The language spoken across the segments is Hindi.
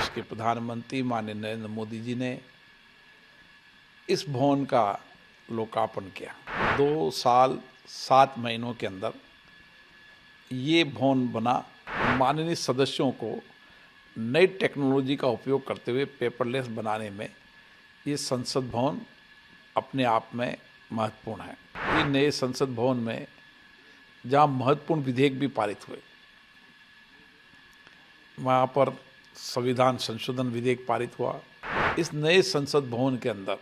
देश के प्रधानमंत्री माननीय नरेंद्र मोदी जी ने इस भवन का लोकार्पण किया। 2 साल 7 महीनों के अंदर ये भवन बना। माननीय सदस्यों को नई टेक्नोलॉजी का उपयोग करते हुए पेपरलेस बनाने में ये संसद भवन अपने आप में महत्वपूर्ण है। ये नए संसद भवन में जहाँ महत्वपूर्ण विधेयक भी पारित हुए, वहाँ पर संविधान संशोधन विधेयक पारित हुआ। इस नए संसद भवन के अंदर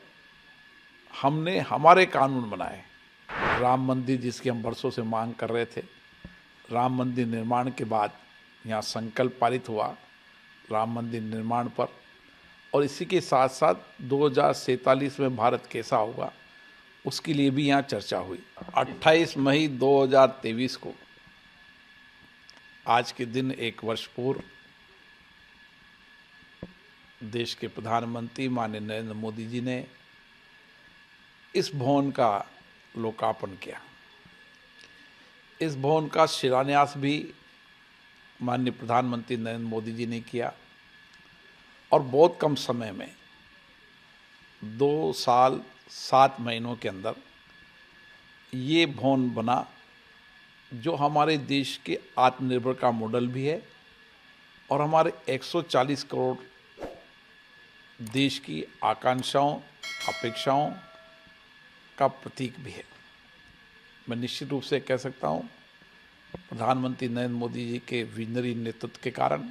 हमने हमारे कानून बनाए। राम मंदिर जिसकी हम वर्षों से मांग कर रहे थे, राम मंदिर निर्माण के बाद यहाँ संकल्प पारित हुआ राम मंदिर निर्माण पर, और इसी के साथ साथ 2047 में भारत कैसा होगा उसके लिए भी यहाँ चर्चा हुई। 28 मई 2023 को आज के दिन 1 वर्ष पूर्व देश के प्रधानमंत्री माननीय नरेंद्र मोदी जी ने इस भवन का लोकार्पण किया। इस भवन का शिलान्यास भी माननीय प्रधानमंत्री नरेंद्र मोदी जी ने किया और बहुत कम समय में 2 साल 7 महीनों के अंदर ये भवन बना, जो हमारे देश के आत्मनिर्भर का मॉडल भी है और हमारे 140 करोड़ देश की आकांक्षाओं अपेक्षाओं का प्रतीक भी है। मैं निश्चित रूप से कह सकता हूँ प्रधानमंत्री नरेंद्र मोदी जी के विजनरी नेतृत्व के कारण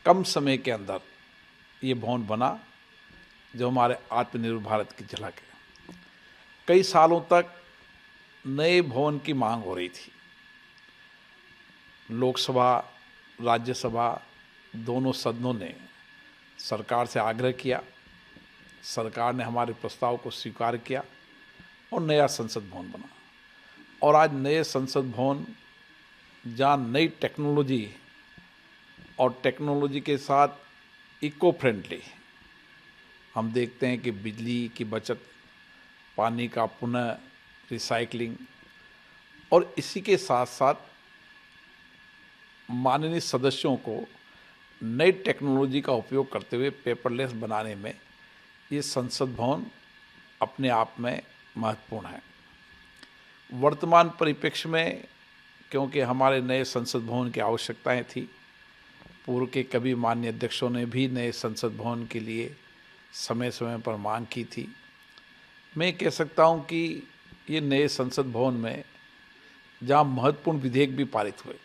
कम समय के अंदर ये भवन बना, जो हमारे आत्मनिर्भर भारत की झलक है। कई सालों तक नए भवन की मांग हो रही थी। लोकसभा राज्यसभा दोनों सदनों ने सरकार से आग्रह किया, सरकार ने हमारे प्रस्ताव को स्वीकार किया और नया संसद भवन बना। और आज नए संसद भवन जहाँ नई टेक्नोलॉजी और टेक्नोलॉजी के साथ इको फ्रेंडली हम देखते हैं कि बिजली की बचत, पानी का पुनः रिसाइकलिंग, और इसी के साथ साथ माननीय सदस्यों को नई टेक्नोलॉजी का उपयोग करते हुए पेपरलेस बनाने में ये संसद भवन अपने आप में महत्वपूर्ण है। वर्तमान परिप्रेक्ष्य में क्योंकि हमारे नए संसद भवन की आवश्यकताएं थी, पूर्व के कभी माननीय अध्यक्षों ने भी नए संसद भवन के लिए समय समय पर मांग की थी। मैं कह सकता हूं कि ये नए संसद भवन में जहां महत्वपूर्ण विधेयक भी पारित हुए,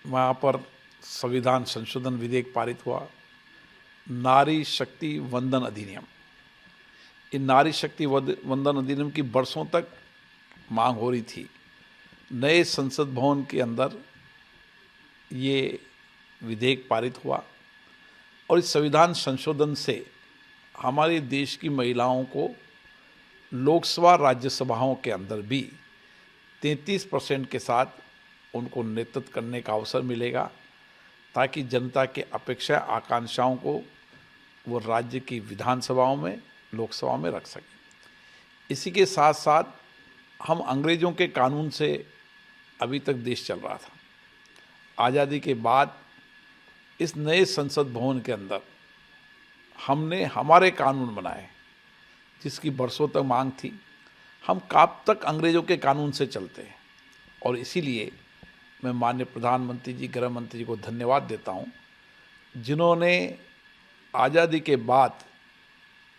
वहाँ पर संविधान संशोधन विधेयक पारित हुआ, नारी शक्ति वंदन अधिनियम। इन नारी शक्ति वंदन अधिनियम की वर्षों तक मांग हो रही थी। नए संसद भवन के अंदर ये विधेयक पारित हुआ और इस संविधान संशोधन से हमारे देश की महिलाओं को लोकसभा राज्यसभाओं के अंदर भी 33% के साथ उनको नेतृत्व करने का अवसर मिलेगा, ताकि जनता के अपेक्षा आकांक्षाओं को वो राज्य की विधानसभाओं में, लोकसभा में रख सकें। इसी के साथ साथ हम अंग्रेज़ों के कानून से अभी तक देश चल रहा था। आज़ादी के बाद इस नए संसद भवन के अंदर हमने हमारे कानून बनाए, जिसकी बरसों तक मांग थी। हम कब तक अंग्रेज़ों के कानून से चलते हैं, और इसीलिए मैं माननीय प्रधानमंत्री जी, गृह मंत्री जी को धन्यवाद देता हूं, जिन्होंने आज़ादी के बाद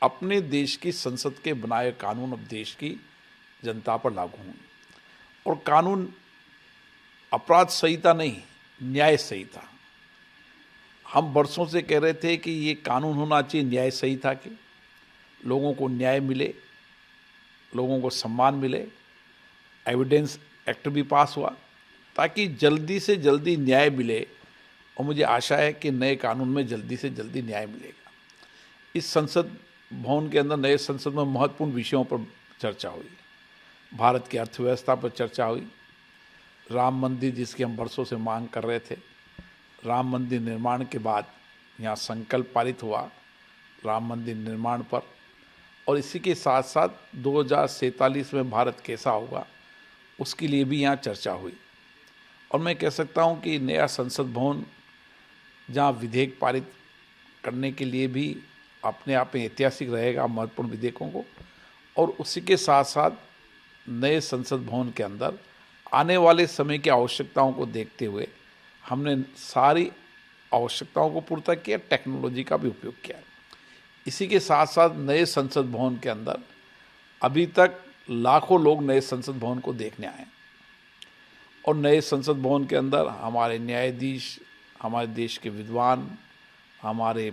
अपने देश की संसद के बनाए कानून अब देश की जनता पर लागू हों। और कानून अपराध संहिता नहीं, न्याय संहिता। हम वर्षों से कह रहे थे कि ये कानून होना चाहिए न्याय संहिता के, लोगों को न्याय मिले, लोगों को सम्मान मिले। एविडेंस एक्ट भी पास हुआ ताकि जल्दी से जल्दी न्याय मिले, और मुझे आशा है कि नए कानून में जल्दी से जल्दी न्याय मिलेगा। इस संसद भवन के अंदर नए संसद में महत्वपूर्ण विषयों पर चर्चा हुई। भारत की अर्थव्यवस्था पर चर्चा हुई, राम मंदिर जिसकी हम वर्षों से मांग कर रहे थे, राम मंदिर निर्माण के बाद यहाँ संकल्प पारित हुआ राम मंदिर निर्माण पर, और इसी के साथ साथ 2047 में भारत कैसा होगा उसके लिए भी यहाँ चर्चा हुई। और मैं कह सकता हूँ कि नया संसद भवन जहाँ विधेयक पारित करने के लिए भी अपने आप में ऐतिहासिक रहेगा महत्वपूर्ण विधेयकों को, और उसी के साथ साथ नए संसद भवन के अंदर आने वाले समय की आवश्यकताओं को देखते हुए हमने सारी आवश्यकताओं को पूरा किया, टेक्नोलॉजी का भी उपयोग किया। इसी के साथ साथ नए संसद भवन के अंदर अभी तक लाखों लोग नए संसद भवन को देखने आए, और नए संसद भवन के अंदर हमारे न्यायाधीश, हमारे देश के विद्वान, हमारे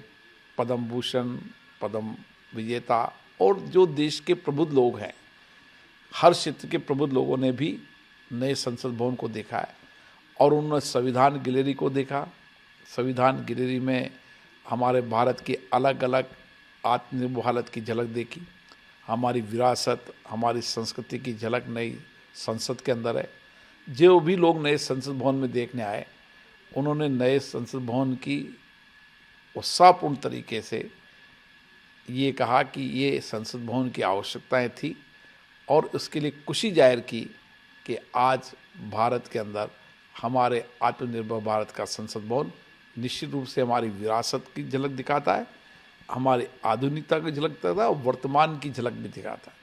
पद्म भूषण, पद्म विजेता और जो देश के प्रबुद्ध लोग हैं, हर क्षेत्र के प्रबुद्ध लोगों ने भी नए संसद भवन को देखा है, और उन्होंने संविधान गैलरी को देखा। संविधान गैलरी में हमारे भारत की अलग अलग आत्मनिर्भर भारत की झलक देखी, हमारी विरासत, हमारी संस्कृति की झलक नई संसद के अंदर है। जो भी लोग नए संसद भवन में देखने आए, उन्होंने नए संसद भवन की उत्साहपूर्ण तरीके से ये कहा कि ये संसद भवन की आवश्यकताएं थी, और उसके लिए खुशी जाहिर की कि आज भारत के अंदर हमारे आत्मनिर्भर भारत का संसद भवन निश्चित रूप से हमारी विरासत की झलक दिखाता है, हमारी आधुनिकता की झलक दिखाता है और वर्तमान की झलक भी दिखाता है।